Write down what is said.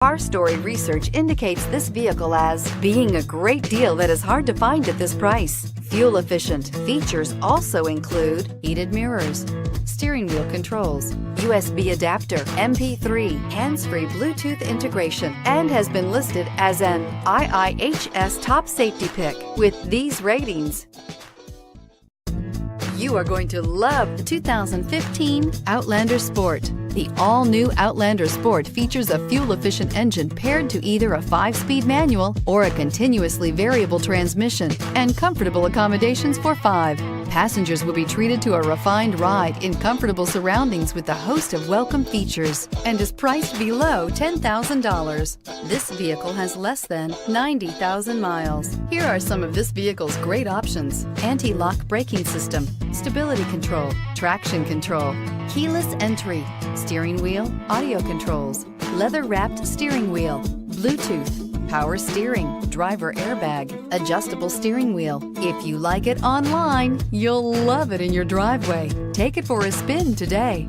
Our story research indicates this vehicle as being a great deal that is hard to find at this price. Fuel efficient. Features also include heated mirrors, steering wheel controls, USB adapter, MP3, hands-free Bluetooth integration, and has been listed as an IIHS top safety pick. With these ratings, you are going to love the 2015 Outlander Sport. The all-new Outlander Sport features a fuel-efficient engine paired to either a 5-speed manual or a continuously variable transmission, and comfortable accommodations for 5. Passengers will be treated to a refined ride in comfortable surroundings with a host of welcome features, and is priced below $10,000. This vehicle has less than 90,000 miles. Here are some of this vehicle's great options: anti-lock braking system, stability control, traction control, keyless entry, steering wheel audio controls, leather-wrapped steering wheel, Bluetooth, power steering, driver airbag, adjustable steering wheel. If you like it online, you'll love it in your driveway. Take it for a spin today.